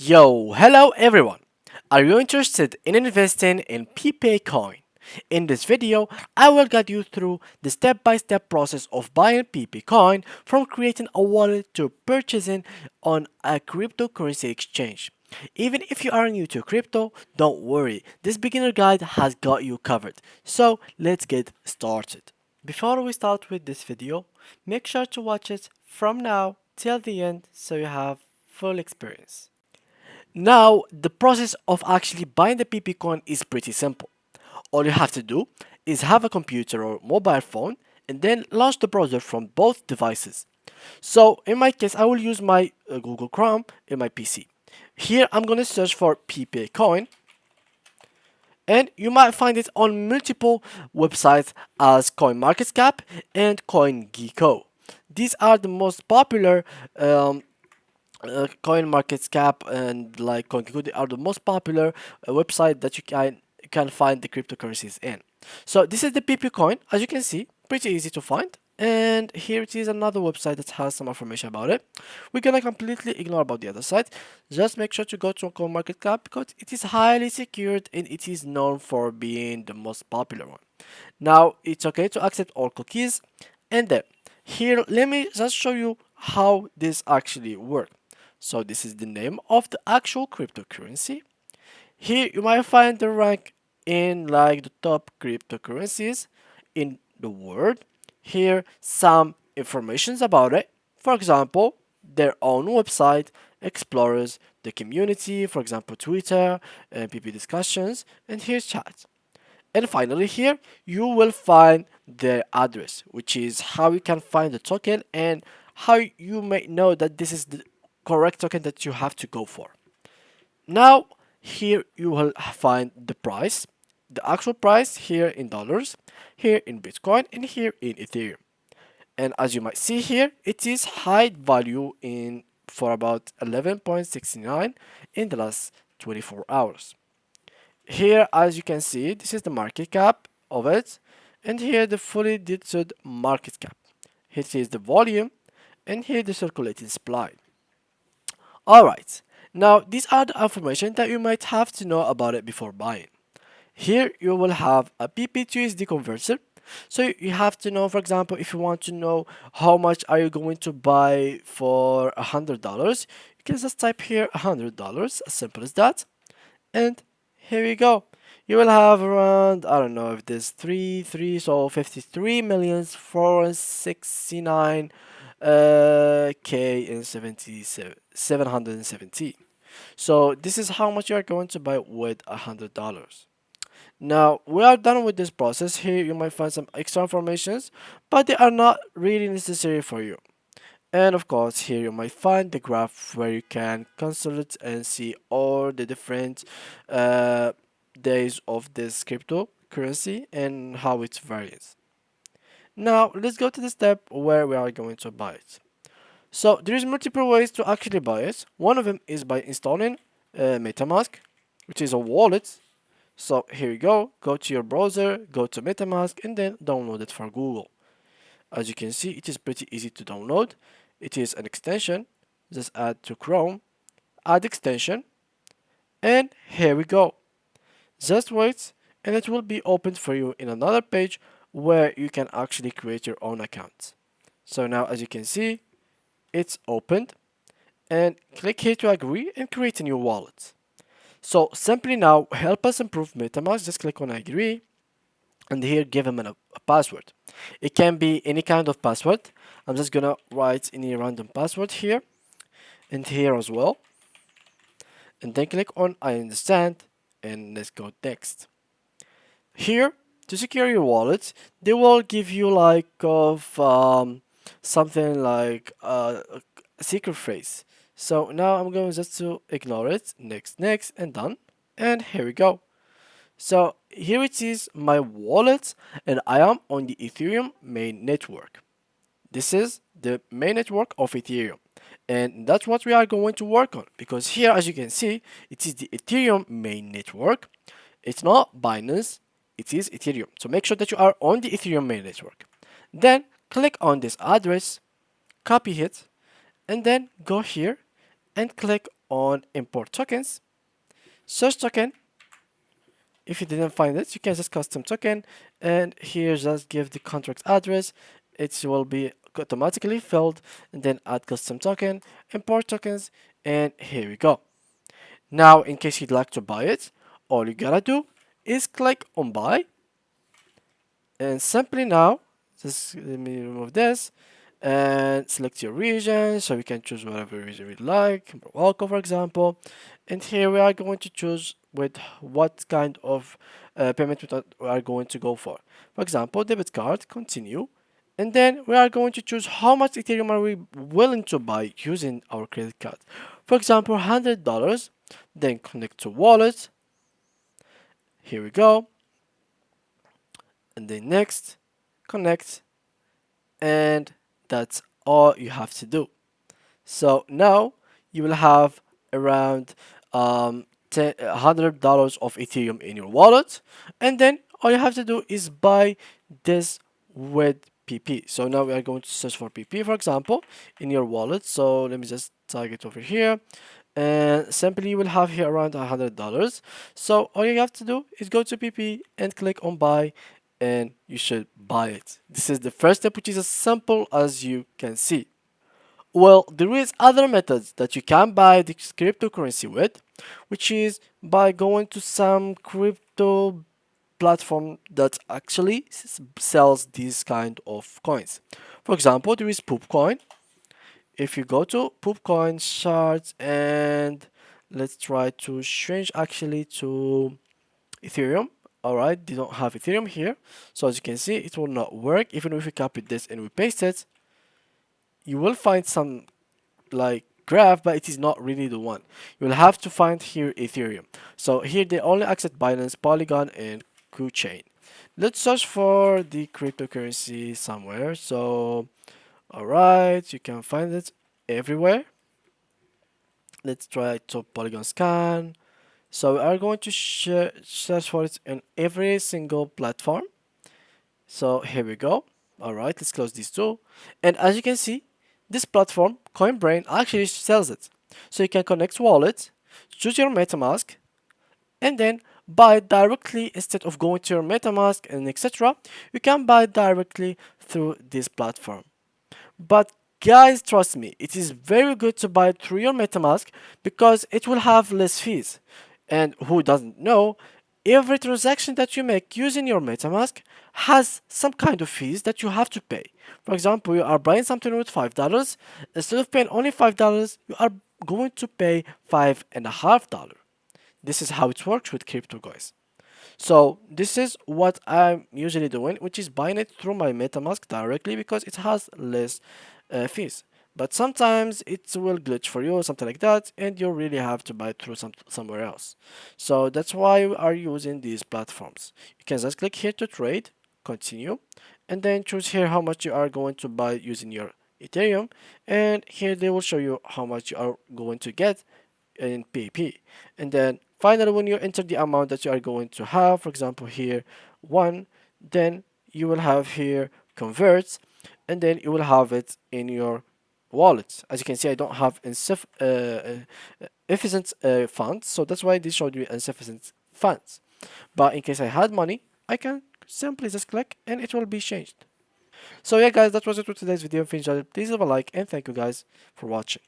Yo, hello everyone! Are you interested in investing in Pepe coin? In this video, I will guide you through the step-by-step process of buying Pepe coin from creating a wallet to purchasing on a cryptocurrency exchange. Even if you are new to crypto, don't worry, this beginner guide has got you covered. So let's get started. Before we start with this video, make sure to watch it from now till the end so you have full experience. Now, the process of actually buying the PP coin is pretty simple. All you have to do is have a computer or mobile phone and then launch the browser from both devices. So, in my case, I will use my Google Chrome in my PC. Here, I'm going to search for PP coin, and you might find it on multiple websites as CoinMarketCap and CoinGecko. These are the most popular coin market cap and like CoinGecko are the most popular website that you can find the cryptocurrencies in. So this is the PP coin, as you can see, pretty easy to find. And here it is, another website that has some information about it. We're gonna completely ignore about the other side. Just make sure to go to CoinMarketCap because it is highly secured and it is known for being the most popular one. Now it's okay to accept all cookies, and then here let me just show you how this actually works. So this is the name of the actual cryptocurrency. Here you might find the rank in like the top cryptocurrencies in the world. Here some informations about it. For example, their own website, explorers, the community, for example Twitter, and PP discussions, and here's chat. And finally here you will find the address, which is how you can find the token and how you may know that this is the correct token that you have to go for. Now here you will find the price, the actual price here in dollars, here in Bitcoin, and here in Ethereum. And as you might see here, it is high value in for about 11.69 in the last 24 hours. Here, as you can see, this is the market cap of it, and here the fully diluted market cap. Here is the volume, and here the circulating supply. Alright, now these are the information that you might have to know about it before buying. Here you will have a PP to USD converter. So you have to know, for example, if you want to know how much are you going to buy for $100, you can just type here $100, as simple as that. And here we go. You will have around, I don't know if there's so 53 millions 469 K and 770. So this is how much you are going to buy with $100. Now we are done with this process. Here you might find some extra informations, but they are not really necessary for you. And of course here you might find the graph where you can consult and see all the different days of this cryptocurrency and how it varies. Now let's go to the step where we are going to buy it. So there's multiple ways to actually buy it. One of them is by installing MetaMask, which is a wallet. So here you go to your browser, go to MetaMask, and then download it for Google. As you can see, it is pretty easy to download. It is an extension. Just add to Chrome, add extension, and here we go. Just wait, and it will be opened for you in another page where you can actually create your own account. So now, as you can see, it's opened, and click here to agree and create a new wallet. So simply now help us improve MetaMask. Just click on agree, and here give them a password. It can be any kind of password. I'm just gonna write any random password here and here as well, and then click on I understand, and let's go next. Here to secure your wallet, they will give you like something like a secret phrase. So now I'm going just to ignore it, next, and done, and here we go. So here it is, my wallet, and I am on the Ethereum main network. This is the main network of Ethereum, and that's what we are going to work on, because here, as you can see, it is the Ethereum main network. It's not Binance, it is Ethereum. So make sure that you are on the Ethereum main network. Then click on this address, copy it, and then go here and click on import tokens, search token. If you didn't find it, you can just custom token, and here just give the contract address. It will be automatically filled, and then add custom token, import tokens, and here we go. Now, in case you'd like to buy it, all you gotta do is click on buy, and simply now, just let me remove this and select your region, so we can choose whatever region we'd like, Morocco for example. And here we are going to choose with what kind of payment we are going to go for. For example, debit card, continue, and then we are going to choose how much Ethereum are we willing to buy using our credit card. For example, $100, then connect to wallet. Here we go, and then next, connect, and that's all you have to do. So now you will have around $100 of Ethereum in your wallet, and then all you have to do is buy this with PP. So now we are going to search for PP, for example, in your wallet. So let me just tag it over here, and simply you will have here around $100. So all you have to do is go to PP and click on buy, and you should buy it. This is the first step, which is as simple as you can see. Well, there is other methods that you can buy this cryptocurrency with, which is by going to some crypto platform that actually sells these kind of coins. For example, there is Poopcoin. If you go to Poopcoin charts, and let's try to change actually to Ethereum. Alright, they don't have Ethereum here. So as you can see, it will not work. Even if we copy this and we paste it, you will find some like graph, but it is not really the one. You will have to find here Ethereum. So here they only accept Binance, Polygon, and KuChain. Let's search for the cryptocurrency somewhere. So, alright, you can find it everywhere. Let's try to Polygon scan. So we are going to search for it in every single platform. So here we go. Alright, let's close these two. And as you can see, this platform, CoinBrain, actually sells it. So you can connect wallet, choose your MetaMask, and then buy directly instead of going to your MetaMask and etc. You can buy directly through this platform. But guys, trust me, it is very good to buy through your MetaMask because it will have less fees. And who doesn't know, every transaction that you make using your MetaMask has some kind of fees that you have to pay. For example, you are buying something with $5. Instead of paying only $5, you are going to pay $5.50. This is how it works with crypto, guys. So this is what I'm usually doing, which is buying it through my MetaMask directly because it has less fees. But sometimes it will glitch for you or something like that, and you really have to buy it through somewhere else. So that's why we are using these platforms. You can just click here to trade, continue, and then choose here how much you are going to buy using your Ethereum, and here they will show you how much you are going to get in PP. And then finally, when you enter the amount that you are going to have, for example here 1, then you will have here converts, and then you will have it in your wallet. As you can see, I don't have insufficient funds, so that's why this showed me insufficient funds. But in case I had money, I can simply just click and it will be changed. So yeah guys, that was it for today's video. If you enjoyed it, please leave a like, and thank you guys for watching.